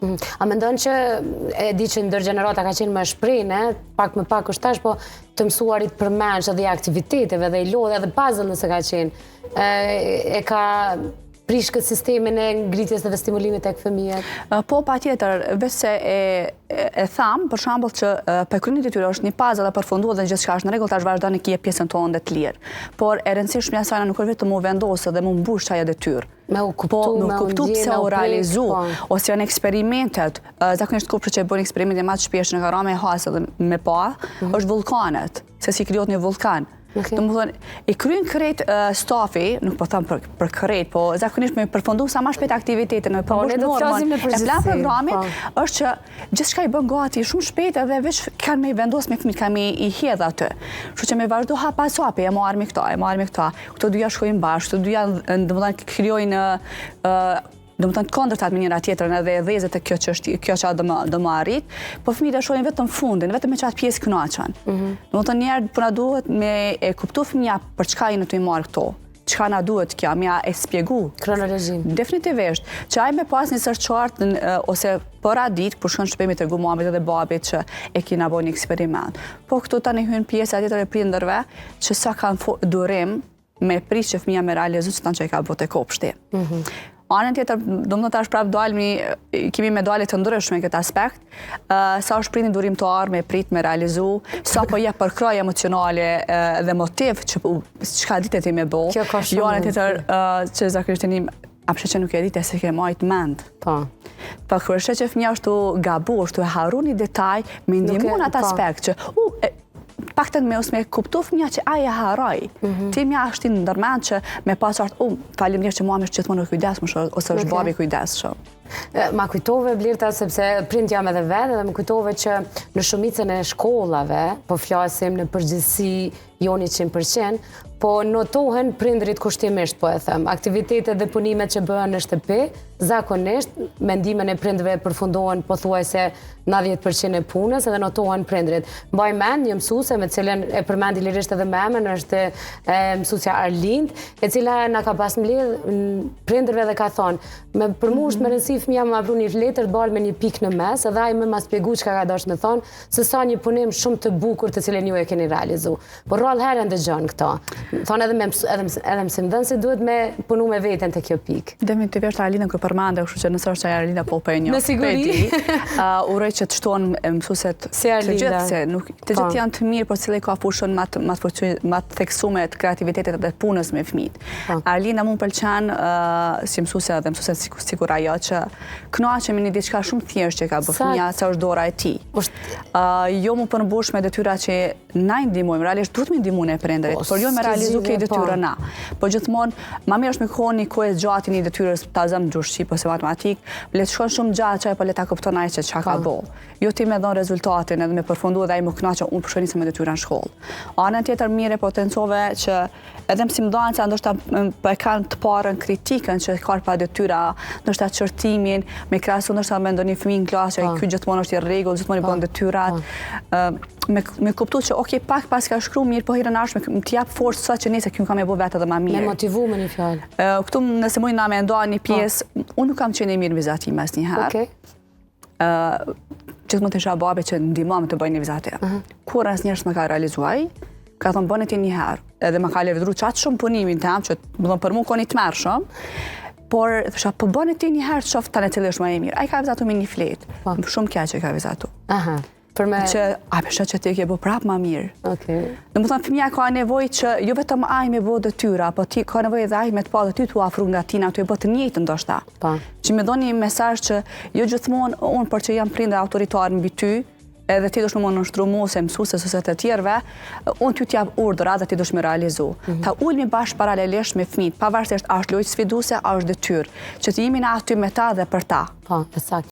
A mendon që e di që ndër gjenerata ka qenë më shprehje, pak më pak është tash, po të mësuarit përmendsh edhe aktiviteteve dhe i lodhe edhe puzzle nëse ka qenë. E ka prish këtë sistemin e ngritjes dhe stimulimit tek fëmijët? Po, patjetër, veç se e tham, për shembull që përkrymit e tyre është një puzzle e përfunduar dhe gjithçka është në rregull, tash vazhdoni kije pjesën tonë të lirë. Por e rëndësishme asaj nuk është vetëm u vendosë dhe mu mbush çaja detyrë. Me u kuptu pse u realizu, ose janë eksperimentet, zakonisht kur që e bën eksperimente më të shpesh në Karame e hasë dhe me pa, është vulkanet, se si krijohet një vulkan. Domethënë, i kryen krejt stafi, nuk po them për krejt, po zakonisht me përfundu sa më shpejt aktivitetin, me përmbush normën. E plan programit është që gjithçka i bën gati shumë shpejt edhe veç kanë me i vendos me fëmijët, kanë me i hedh aty. Kështu që me vazhdo hap pas hapi, e marrim këta. Këto dyja shkojnë bashkë, këto dyja domethënë krijojnë domethënë kundërtat me njëra tjetrën edhe dhezet e kjo që do më arrit, po fëmijët e shohin vetëm fundin, vetëm me çat pjesë kënaqen. Domethënë njerë po na duhet me e kuptu fëmija për çka jeni të i marr këto. Çka na duhet kjo, mja e spjegu. Kronologjin. Definitivisht. Që ai me pas një sërçart ose para ditë, kur shkon shpejt me tregu mamit edhe babit që e kina bën një eksperiment. Po këtu tani hyn pjesa tjetër e prindërve që sa kanë durim me prish që fëmija me realizu që tanë që e ka bote kopshti. Anën tjetër, domethënë tash prap kemi me dalje të ndryshme në këtë aspekt, sa është prindi durimtar me prit me realizu, sa po jep përkrahje emocionale dhe motiv që çka ditë ti me bë. Jo anën tjetër që zakonisht tani apshe që nuk e ditë se ke majt mend. Po kur është që fëmija është u gabu, është u harru një detaj, me ndihmu në atë aspekt që paktën me me kuptu fëmija që ai e harroj. Ti mja është i ndërmend që me pasart, faleminderit që mami është gjithmonë kujdesshëm ose është babi kujdesshëm. Ma kujtove, Blerta, sepse prind jam edhe vetë dhe më kujtove që në shumicën e shkollave, po flasim në përgjithësi jo 100%, po notohen prindrit kushtimisht, po e them. Aktivitetet dhe punimet që bëhen në shtëpi, zakonisht, mendimin e prindve përfundohen pothuajse 90% e punës edhe notohen prindrit. Mbaj mend një mësuese me cilën e përmendi lirisht edhe me emën është mësuesja Arlind, e cila na ka pas mbledh prindërve dhe ka thonë, për mua është më rëndësi fëmija më apru një letër të bardhë me një pikë në mes, edhe ai më ma spjegu çka ka dashur me thonë, se sa një punim shumë të bukur të cilën ju e keni realizu. Por rrallë herën dëgjon këto. Thonë edhe mësimdhënësi duhet me punu me veten te kjo pikë. Definitivisht Arlinda kur përmande, kështu që nëse është ajo Arlinda po e njoh. Me siguri. Uroj që të shtohen mësueset të gjithë, se të gjithë janë të mirë, por cili ka fushën më të theksuar të kreativitetit dhe punës me fëmijët. Arlinda më pëlqen si mësuese dhe mësueset sikur ajo që kënaqemi në diçka shumë thjeshtë që ka bërë fëmia, se është dora e tij. Jo më përmbush me detyra që na i ndihmojmë, realisht duhet me ndihmuën e prindërit, por jo me realizu këtë detyrë na. Po gjithmonë më mirë është me kohën një kohë gjatë një detyrës ta zëm gjushqip ose matematik, le të shkon shumë gjatë çaj po le ta kupton ai se çka ka bë. Jo ti më dhon rezultatin edhe me përfunduar dhe ai më kënaqë unë për shkënisë me detyrën në shkollë. Anën tjetër mirë potencove që edhe mësimdhënësa ndoshta po e kanë të parën kritikën që ka pa detyra, ndoshta çortimin, me krahasim ndoshta me ndonjë fëmijë në klasë, ai ky gjithmonë është i rregull, gjithmonë i bën detyrat. Me kuptu që pak pas ka shkru mirë, po hirën arshme të jap forcë sa që nëse kjo kam e bo vetë edhe ma mirë. Me motivu me një fjallë. Këtu nëse mujnë na me ndoa një pjesë, unë nuk kam qenë e mirë në vizatim as njëherë. Gjithmonë të isha babi që ndihmoj të bëj një vizatim. Kur asnjëherë s'më ka realizuar, ka thonë bëni ti njëherë. Edhe më ka lëvizruar çat shumë punimin tam, që do për mua koni të mërshëm. Por thosha po bëni ti njëherë të shoh tani cili është më i mirë. Ai ka vizatuar me një fletë. Shumë keq që ka vizatuar. Që pesha që ti ke bo prap ma mirë. Domethënë fëmija ka nevojë që jo vetëm ai me bo detyra, po ti ka nevojë edhe ai me të pa dhe ty t'u afru nga tina, t'u e bë të njëjtën ndoshta. Që me dhoni një mesazh që jo gjithmonë unë për që jam prindër autoritar mbi ty, edhe ti dush më nështru mu ose mësues ose të tjerëve, unë ty t'jap urdhra dhe ti dush me realizu. Ta ulmi bashkë paralelisht me fëmijët, pavarësisht a është lojë sfiduse, a është detyrë, që të jemi na aty me ta dhe për ta.